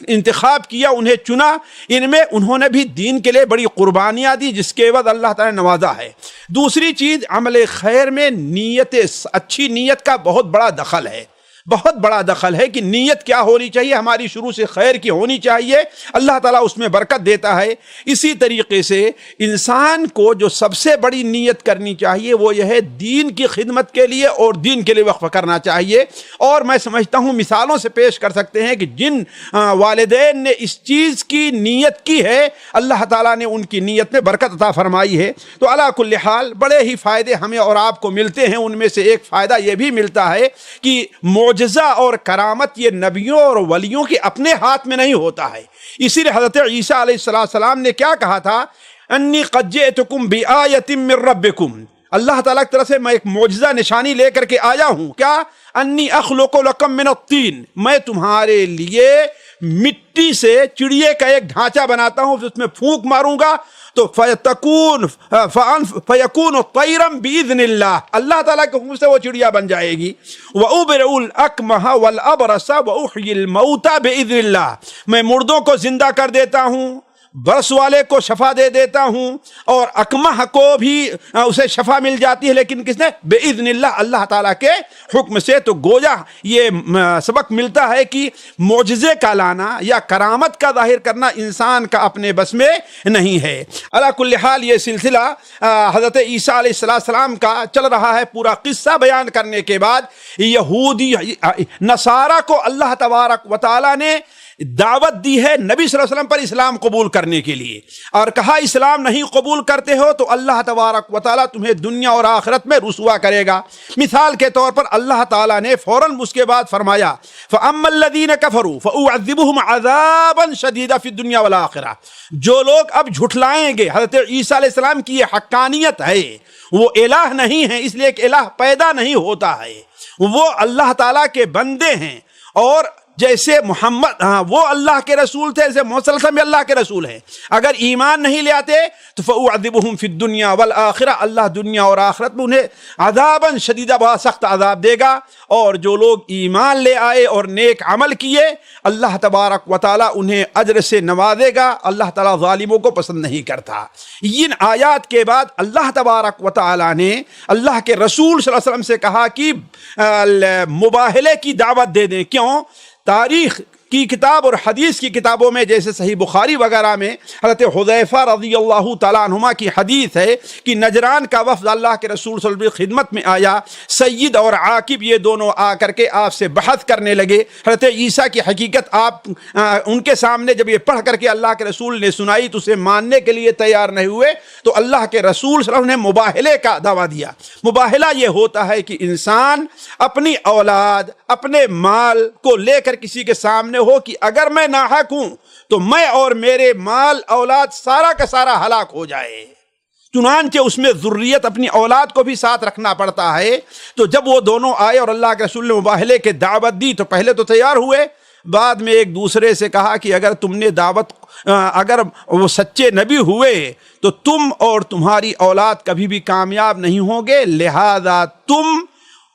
Speaker 1: انتخاب کیا، انہیں چنا، ان میں انہوں نے بھی دین کے لیے بڑی قربانیاں دی، جس کے عوض اللہ تعالیٰ نے نوازا ہے۔ دوسری چیز، عمل خیر میں نیت، اچھی نیت کا بہت بڑا دخل ہے، بہت بڑا دخل ہے کہ نیت کیا ہونی چاہیے، ہماری شروع سے خیر کی ہونی چاہیے، اللہ تعالیٰ اس میں برکت دیتا ہے۔ اسی طریقے سے انسان کو جو سب سے بڑی نیت کرنی چاہیے وہ یہ ہے دین کی خدمت کے لیے اور دین کے لیے وقف کرنا چاہیے۔ اور میں سمجھتا ہوں مثالوں سے پیش کر سکتے ہیں کہ جن والدین نے اس چیز کی نیت کی ہے، اللہ تعالیٰ نے ان کی نیت میں برکت عطا فرمائی ہے۔ تو علی کل حال بڑے ہی فائدے ہمیں اور آپ کو ملتے ہیں۔ ان میں سے ایک فائدہ یہ بھی ملتا ہے کہ معجزہ اور کرامت یہ نبیوں اور ولیوں کے اپنے ہاتھ میں نہیں ہوتا ہے۔ اسی لیے حضرت عیسیٰ علیہ السلام نے کیا کہا تھا؟ انی قد جئتکم بآیۃ من ربکم، اللہ تعالیٰ کی طرف سے میں ایک معجزہ نشانی لے کر کے آیا ہوں۔ کیا؟ انی اخلق لکم من الطین، میں تمہارے لیے مٹی سے چڑیے کا ایک ڈھانچہ بناتا ہوں، اس میں پھونک ماروں گا تو فیکون طیرا باذن اللہ، اللہ تعالیٰ کے حکم سے وہ چڑیا بن جائے گی۔ وابرئ الاکمہ والابرص واحیی الموتى باذن اللہ، میں مردوں کو زندہ کر دیتا ہوں، برس والے کو شفا دے دیتا ہوں، اور اکمہ کو بھی اسے شفا مل جاتی ہے، لیکن کس نے؟ باذن اللہ، اللہ تعالیٰ کے حکم سے۔ تو گویا یہ سبق ملتا ہے کہ معجزے کا لانا یا کرامت کا ظاہر کرنا انسان کا اپنے بس میں نہیں ہے۔ علی کل حال یہ سلسلہ حضرت عیسیٰ علیہ السلام کا چل رہا ہے۔ پورا قصہ بیان کرنے کے بعد یہودی نصارہ کو اللہ تبارک و تعالیٰ نے دعوت دی ہے نبی صلی اللہ علیہ وسلم پر اسلام قبول کرنے کے لیے، اور کہا اسلام نہیں قبول کرتے ہو تو اللہ تبارک و تعالیٰ تمہیں دنیا اور آخرت میں رسوا کرے گا۔ مثال کے طور پر اللہ تعالیٰ نے فوراً اس کے بعد فرمایا فَأَمَّا الَّذِينَ كَفَرُوا فَأُعَذِّبُهُمْ عَذَابًا شَدِيدًا فِي الدُّنْيَا وَالْآخِرَةِ، جو لوگ اب جھٹلائیں گے حضرت عیسیٰ علیہ السلام کی یہ حقانیت ہے، وہ الہ نہیں ہے، اس لیے کہ الہ پیدا نہیں ہوتا ہے، وہ اللہ تعالیٰ کے بندے ہیں، اور جیسے محمد وہ اللہ کے رسول تھے، جیسے محمد صلی اللہ علیہ وسلم بھی اللہ کے رسول ہیں، اگر ایمان نہیں لے آتے تو فَأُعَذِّبُهُمْ فِي الدُّنْيَا وَالْآخِرَةِ، اللہ دنیا اور آخرت میں انہیں عذاباً شدیدہ، بہت سخت عذاب دے گا۔ اور جو لوگ ایمان لے آئے اور نیک عمل کیے، اللہ تبارک و تعالیٰ انہیں اجر سے نوازے گا۔ اللہ تعالیٰ ظالموں کو پسند نہیں کرتا۔ ان آیات کے بعد اللہ تبارک و تعالیٰ نے اللہ کے رسول صلی اللہ علیہ وسلم سے کہا کہ مباہلے کی دعوت دے دیں۔ کیوں؟ تاریخ کی کتاب اور حدیث کی کتابوں میں جیسے صحیح بخاری وغیرہ میں حضرت حذیفہ رضی اللہ تعالیٰ عنہما کی حدیث ہے کہ نجران کا وفد اللہ کے رسول صلی اللہ علیہ وسلم کی خدمت میں آیا، سید اور عاقب یہ دونوں آ کر کے آپ سے بحث کرنے لگے۔ حضرت عیسیٰ کی حقیقت آپ ان کے سامنے جب یہ پڑھ کر کے اللہ کے رسول نے سنائی تو اسے ماننے کے لیے تیار نہیں ہوئے، تو اللہ کے رسول صلی اللہ علیہ وسلم نے مباہلے کا دعویٰ دیا۔ مباہلہ یہ ہوتا ہے کہ انسان اپنی اولاد، اپنے مال کو لے کر کسی کے سامنے ہو کہ اگر میں ناحق ہوں تو میں اور میرے مال اولاد سارا کا سارا ہلاک ہو جائے، چنانچہ اس میں ذریت اپنی اولاد کو بھی ساتھ رکھنا پڑتا ہے۔ تو جب وہ دونوں آئے اور اللہ کے رسول نے مباہلے کے دعوت دی تو پہلے تو تیار ہوئے، بعد میں ایک دوسرے سے کہا کہ اگر تم نے دعوت، اگر وہ سچے نبی ہوئے تو تم اور تمہاری اولاد کبھی بھی کامیاب نہیں ہوں گے، لہذا تم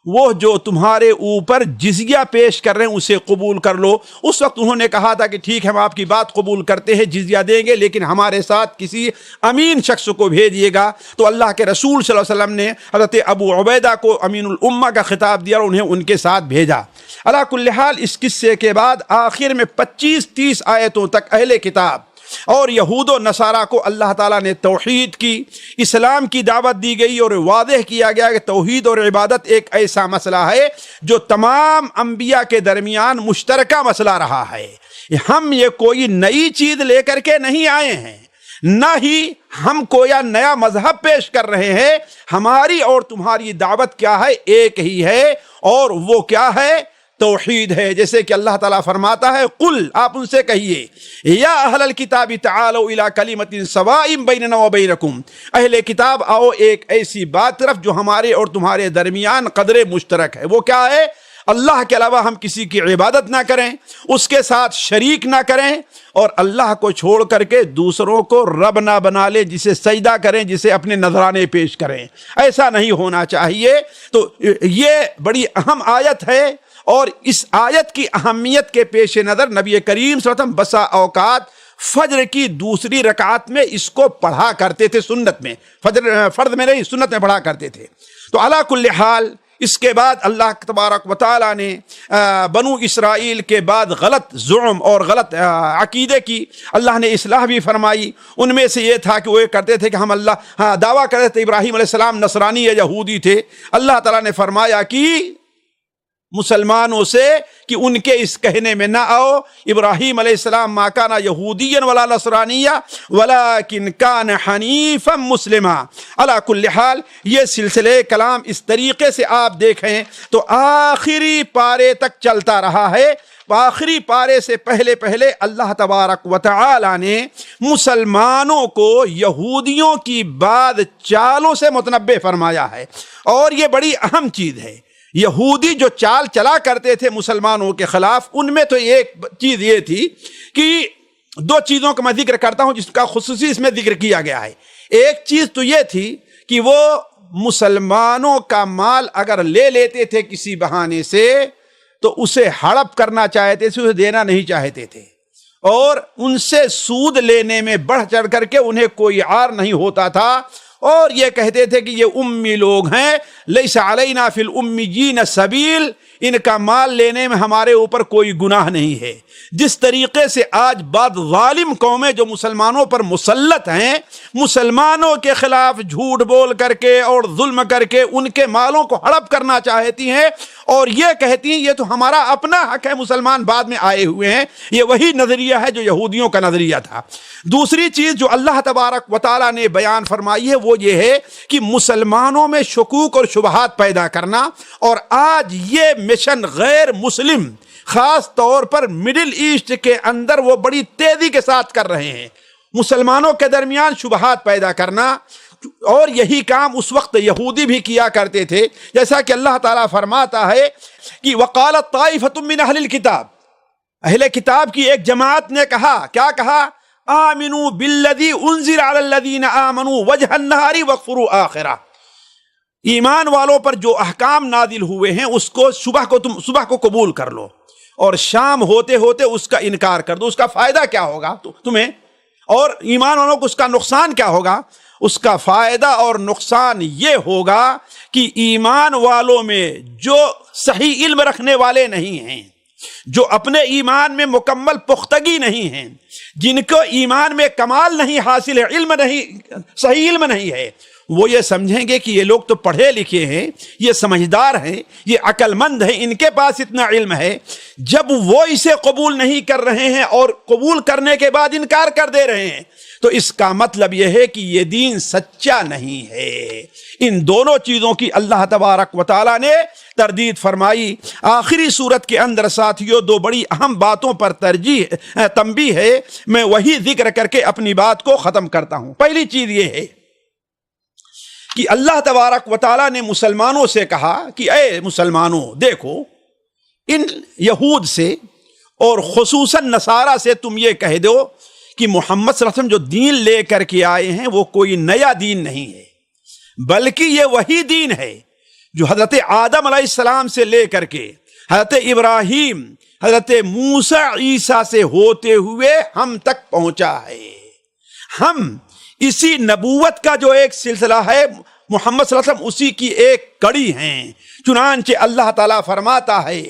Speaker 1: وہ جو تمہارے اوپر جزیہ پیش کر رہے ہیں اسے قبول کر لو۔ اس وقت انہوں نے کہا تھا کہ ٹھیک ہے ہم آپ کی بات قبول کرتے ہیں، جزیہ دیں گے، لیکن ہمارے ساتھ کسی امین شخص کو بھیجیے گا۔ تو اللہ کے رسول صلی اللہ علیہ وسلم نے حضرت ابو عبیدہ کو امین الامہ کا خطاب دیا اور انہیں ان کے ساتھ بھیجا۔ علی کل حال اس قصے کے بعد آخر میں 25-30 آیتوں تک اہل کتاب اور یہود و نصارہ کو اللہ تعالیٰ نے توحید کی، اسلام کی دعوت دی گئی اور واضح کیا گیا کہ توحید اور عبادت ایک ایسا مسئلہ ہے جو تمام انبیاء کے درمیان مشترکہ مسئلہ رہا ہے۔ ہم یہ کوئی نئی چیز لے کر کے نہیں آئے ہیں، نہ ہی ہم کوئی نیا مذہب پیش کر رہے ہیں۔ ہماری اور تمہاری دعوت کیا ہے؟ ایک ہی ہے، اور وہ کیا ہے؟ توحید ہے۔ جیسے کہ اللہ تعالیٰ فرماتا ہے قل، آپ ان سے کہیے یا اہل الکتاب تعالوا الی کلمۃ سواء بیننا وبینکم، اہل کتاب آؤ ایک ایسی بات طرف جو ہمارے اور تمہارے درمیان قدر مشترک ہے۔ وہ کیا ہے؟ اللہ کے علاوہ ہم کسی کی عبادت نہ کریں، اس کے ساتھ شریک نہ کریں، اور اللہ کو چھوڑ کر کے دوسروں کو رب نہ بنا لے، جسے سجدہ کریں، جسے اپنے نذرانے پیش کریں۔ ایسا نہیں ہونا چاہیے۔ تو یہ بڑی اہم آیت ہے، اور اس آیت کی اہمیت کے پیش نظر نبی کریم صلی اللہ علیہ وسلم بسا اوقات فجر کی دوسری رکعت میں اس کو پڑھا کرتے تھے، سنت میں، فرض میں نہیں، سنت میں پڑھا کرتے تھے۔ تو علی کل حال اس کے بعد اللہ تبارک و تعالیٰ نے بنو اسرائیل کے بعد غلط زعم اور غلط عقیدے کی اللہ نے اصلاح بھی فرمائی۔ ان میں سے یہ تھا کہ وہ یہ کرتے تھے کہ ہم دعویٰ کرتے تھے ابراہیم علیہ السلام نصرانی یا یہودی تھے۔ اللہ تعالیٰ نے فرمایا کہ مسلمانوں سے کہ ان کے اس کہنے میں نہ آؤ، ابراہیم علیہ السلام ما کان یہودیا ولا نصرانیا ولکن کان حنیفا مسلما۔ علی کل حال یہ سلسلہ کلام اس طریقے سے آپ دیکھیں تو آخری پارے تک چلتا رہا ہے۔ آخری پارے سے پہلے اللہ تبارک و تعالی نے مسلمانوں کو یہودیوں کی بعد چالوں سے متنبع فرمایا ہے، اور یہ بڑی اہم چیز ہے۔ یہودی جو چال چلا کرتے تھے مسلمانوں کے خلاف، ان میں تو ایک چیز یہ تھی کہ دو چیزوں کا میں ذکر کرتا ہوں جس کا خصوصی اس میں ذکر کیا گیا ہے۔ ایک چیز تو یہ تھی کہ وہ مسلمانوں کا مال اگر لے لیتے تھے کسی بہانے سے تو اسے ہڑپ کرنا چاہتے تھے، اسے دینا نہیں چاہتے تھے، اور ان سے سود لینے میں بڑھ چڑھ کر کے انہیں کوئی عار نہیں ہوتا تھا، اور یہ کہتے تھے کہ یہ امی لوگ ہیں، لیس علینا فی الامیین سبیل، ان کا مال لینے میں ہمارے اوپر کوئی گناہ نہیں ہے۔ جس طریقے سے آج بعض ظالم قومیں جو مسلمانوں پر مسلط ہیں، مسلمانوں کے خلاف جھوٹ بول کر کے اور ظلم کر کے ان کے مالوں کو ہڑپ کرنا چاہتی ہیں، اور یہ کہتی ہیں یہ تو ہمارا اپنا حق ہے، مسلمان بعد میں آئے ہوئے ہیں۔ یہ وہی نظریہ ہے جو یہودیوں کا نظریہ تھا۔ دوسری چیز جو اللہ تبارک و تعالیٰ نے بیان فرمائی ہے وہ یہ ہے کہ مسلمانوں میں شکوک اور شبہات پیدا کرنا، اور آج یہ مشن غیر مسلم خاص طور پر مڈل ایسٹ کے اندر وہ بڑی تیزی کے ساتھ کر رہے ہیں، مسلمانوں کے درمیان شبہات پیدا کرنا، اور یہی کام اس وقت یہودی بھی کیا کرتے تھے۔ جیسا کہ اللہ تعالیٰ فرماتا ہے کہ وقالت طائفۃ من اہل الکتاب، اہل کتاب کی ایک جماعت نے کہا، کیا کہا؟ آمنوا بالذی انزل علی الذین آمنوا وجہ النہار واکفروا آخرہ، ایمان والوں پر جو احکام نازل ہوئے ہیں اس کو صبح کو قبول کر لو، اور شام ہوتے ہوتے اس کا انکار کر دو۔ اس کا فائدہ کیا ہوگا تمہیں، اور ایمان والوں کو اس کا نقصان کیا ہوگا؟ اس کا فائدہ اور نقصان یہ ہوگا کہ ایمان والوں میں جو صحیح علم رکھنے والے نہیں ہیں، جو اپنے ایمان میں مکمل پختگی نہیں ہیں، جن کو ایمان میں کمال نہیں حاصل ہے، علم نہیں، صحیح علم نہیں ہے، وہ یہ سمجھیں گے کہ یہ لوگ تو پڑھے لکھے ہیں، یہ سمجھدار ہیں، یہ عقل مند ہیں، ان کے پاس اتنا علم ہے۔ جب وہ اسے قبول نہیں کر رہے ہیں اور قبول کرنے کے بعد انکار کر دے رہے ہیں، تو اس کا مطلب یہ ہے کہ یہ دین سچا نہیں ہے۔ ان دونوں چیزوں کی اللہ تبارک و تعالیٰ نے تردید فرمائی۔ آخری صورت کے اندر ساتھیوں دو بڑی اہم باتوں پر تنبیہ ہے، میں وہی ذکر کر کے اپنی بات کو ختم کرتا ہوں۔ پہلی چیز یہ ہے کہ اللہ تبارک و تعالیٰ نے مسلمانوں سے کہا کہ اے مسلمانوں، دیکھو ان یہود سے اور خصوصاً نصارہ سے تم یہ کہہ دو کہ محمد صلی اللہ علیہ وسلم جو دین لے کر کے آئے ہیں وہ کوئی نیا دین نہیں ہے، بلکہ یہ وہی دین ہے جو حضرت آدم علیہ السلام سے لے کر کے حضرت ابراہیم، حضرت موسیٰ عیسیٰ سے ہوتے ہوئے ہم تک پہنچا ہے۔ ہم اسی نبوت کا جو ایک سلسلہ ہے، محمد صلی اللہ علیہ وسلم اسی کی ایک کڑی ہیں۔ چنانچہ اللہ تعالیٰ فرماتا ہے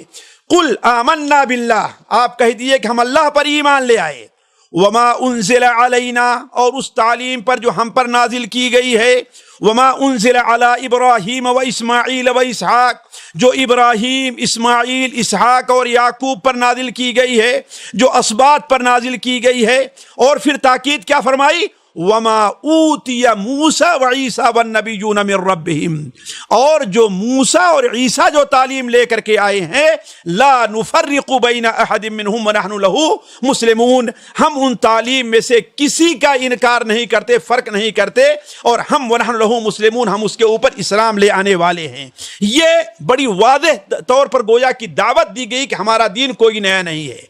Speaker 1: قل آمنا باللہ، آپ کہہ دیئے کہ ہم اللہ پر ایمان لے آئے، وما انزل علینا، اور اس تعلیم پر جو ہم پر نازل کی گئی ہے، وما انزل علی ابراہیم و اسماعیل و اسحاق، جو ابراہیم، اسماعیل، اسحاق اور یعقوب پر نازل کی گئی ہے، جو اسباط پر نازل کی گئی ہے۔ اور پھر تاکید کیا فرمائی؟ وما اوتی موسیٰ و عیسیٰ والنبیون من ربہم، اور جو موسیٰ اور عیسیٰ جو تعلیم لے کر کے آئے ہیں، لا نفرق بین احد منہم ونحن لہ مسلمون، ہم ان تعلیم میں سے کسی کا انکار نہیں کرتے، فرق نہیں کرتے، اور ہم ونحن لہ مسلمون، ہم اس کے اوپر اسلام لے آنے والے ہیں۔ یہ بڑی واضح طور پر گویا کی دعوت دی گئی کہ ہمارا دین کوئی نیا نہیں ہے۔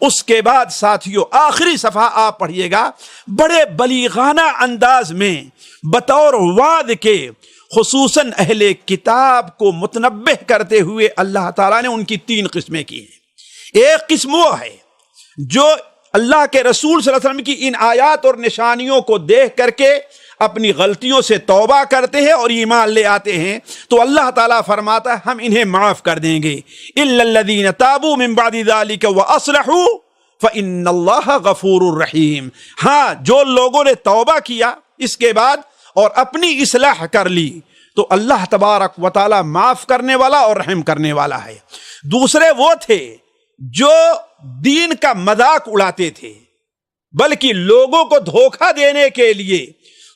Speaker 1: اس کے بعد ساتھیوں آخری صفحہ آپ پڑھیے گا، بڑے بلیغانہ انداز میں بطور وعد کے خصوصاً اہل کتاب کو متنبہ کرتے ہوئے اللہ تعالیٰ نے ان کی 3 قسمیں کی ہیں۔ ایک قسم وہ ہے جو اللہ کے رسول صلی اللہ علیہ وسلم کی ان آیات اور نشانیوں کو دیکھ کر کے اپنی غلطیوں سے توبہ کرتے ہیں اور ایمان لے آتے ہیں، تو اللہ تعالیٰ فرماتا ہے ہم انہیں معاف کر دیں گے۔ الا الذین تابوا من بعد ذلک واصلحوا فان اللہ غفور رحیم، ہاں جو لوگوں نے توبہ کیا اس کے بعد اور اپنی اصلاح کر لی تو اللہ تبارک و تعالیٰ معاف کرنے والا اور رحم کرنے والا ہے۔ دوسرے وہ تھے جو دین کا مذاق اڑاتے تھے، بلکہ لوگوں کو دھوکہ دینے کے لیے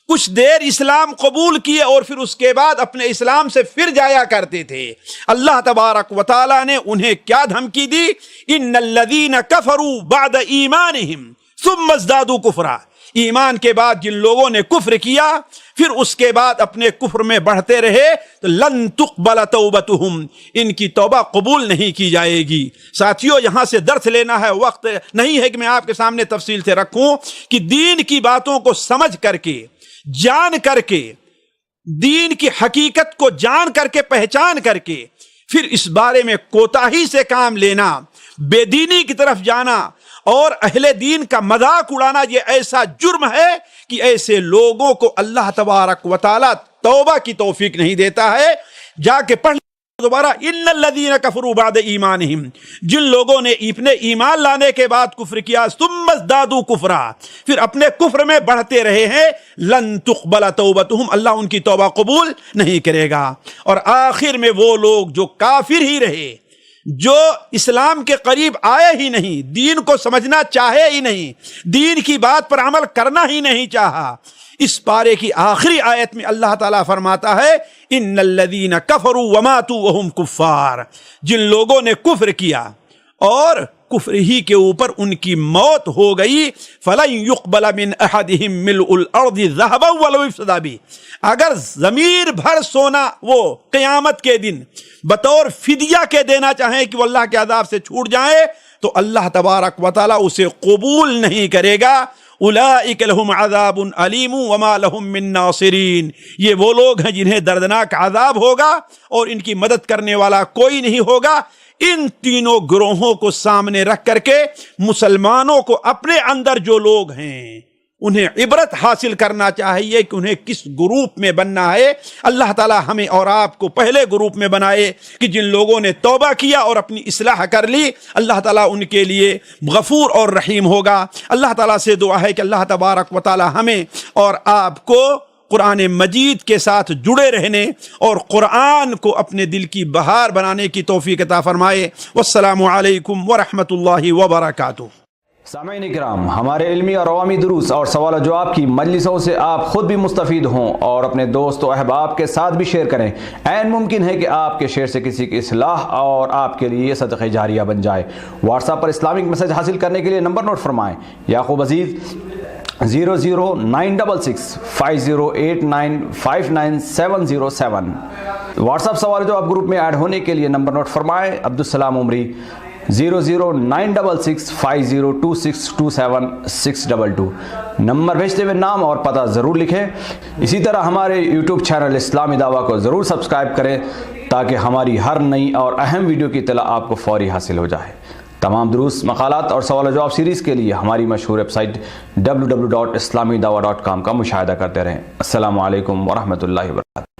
Speaker 1: کچھ دیر اسلام قبول کیے اور پھر اس کے بعد اپنے اسلام سے پھر جایا کرتے تھے۔ اللہ تبارک و تعالیٰ نے انہیں کیا دھمکی دی؟ ان الذین کفروا بعد ایمانہم ثم ازدادوا کفرا، ایمان کے بعد جن لوگوں نے کفر کیا پھر اس کے بعد اپنے کفر میں بڑھتے رہے تو لن تقبل توبتہم، ان کی توبہ قبول نہیں کی جائے گی۔ ساتھیوں یہاں سے درس لینا ہے، وقت نہیں ہے کہ میں آپ کے سامنے تفصیل سے رکھوں کہ دین کی باتوں کو سمجھ کر کے، جان کر کے، دین کی حقیقت کو جان کر کے، پہچان کر کے، پھر اس بارے میں کوتاہی سے کام لینا، بے دینی کی طرف جانا اور اہل دین کا مذاق اڑانا، یہ ایسا جرم ہے کہ ایسے لوگوں کو اللہ تبارک و تعالیٰ توبہ کی توفیق نہیں دیتا ہے۔ جا کے پڑھ دوبارہ، ان الذین کفروا بعد ایمانہم، جن لوگوں نے اپنے ایمان لانے کے بعد کفر کیا، ثم ازدادوا کفرا، پھر اپنے کفر میں بڑھتے رہے ہیں، لن تقبل توبتہم، اللہ ان کی توبہ قبول نہیں کرے گا۔ اور آخر میں وہ لوگ جو کافر ہی رہے، جو اسلام کے قریب آئے ہی نہیں، دین کو سمجھنا چاہے ہی نہیں، دین کی بات پر عمل کرنا ہی نہیں چاہا، اس پارے کی آخری آیت میں اللہ تعالیٰ فرماتا ہے ان الذین کفروا وماتوا وہم کفار، جن لوگوں نے کفر کیا اور کفر ہی کے اوپر ان کی موت ہو گئی، فلن يقبل من احدهم ملء الارض ذهبا ولو افتدى به، اگر ضمیر بھر سونا وہ قیامت کے دن بطور فدیہ کے دینا چاہیں کہ وہ اللہ کے عذاب سے چھوٹ جائیں تو اللہ تبارک و تعالیٰ اسے قبول نہیں کرے گا۔ اولئک لہم عذاب علیم وما لہم من ناصرین، یہ وہ لوگ ہیں جنہیں دردناک عذاب ہوگا اور ان کی مدد کرنے والا کوئی نہیں ہوگا۔ ان تینوں گروہوں کو سامنے رکھ کر کے مسلمانوں کو اپنے اندر جو لوگ ہیں انہیں عبرت حاصل کرنا چاہیے کہ انہیں کس گروپ میں بننا ہے۔ اللہ تعالی ہمیں اور آپ کو پہلے گروپ میں بنائے کہ جن لوگوں نے توبہ کیا اور اپنی اصلاح کر لی، اللہ تعالیٰ ان کے لیے غفور اور رحیم ہوگا۔ اللہ تعالیٰ سے دعا ہے کہ اللہ تبارک و تعالیٰ ہمیں اور آپ کو قرآن مجید کے ساتھ جڑے رہنے اور قرآن کو اپنے دل کی بہار بنانے کی توفیق عطا فرمائے۔ والسلام علیکم ورحمۃ اللہ وبرکاتہ۔
Speaker 2: سامعین کرام، ہمارے علمی اور عوامی دروس اور سوال و جواب کی مجلسوں سے آپ خود بھی مستفید ہوں اور اپنے دوست و احباب کے ساتھ بھی شیئر کریں۔ عین ممکن ہے کہ آپ کے شیئر سے کسی کی اصلاح اور آپ کے لیے صدقہ جاریہ بن جائے۔ واٹس ایپ پر اسلامک میسج حاصل کرنے کے لیے نمبر نوٹ فرمائیں: یعقوب عزیز 00966 5089 59707۔ واٹس ایپ سوال جو آپ گروپ میں ایڈ ہونے کے لیے نمبر نوٹ فرمائیں: عبدالسلام عمری 00966 502627 نمبر بھیجتے ہوئے نام اور پتہ ضرور لکھیں۔ اسی طرح ہمارے یوٹیوب چینل اسلامی دعویٰ کو ضرور سبسکرائب کریں تاکہ ہماری ہر نئی اور اہم ویڈیو کی اطلاع آپ کو فوری حاصل ہو جائے۔ تمام دروس، مقالات اور سوال و جواب سیریز کے لیے ہماری مشہور ویب سائٹ www.islamidawah.com کا مشاہدہ کرتے رہیں۔ السلام علیکم ورحمۃ اللہ وبرکاتہ۔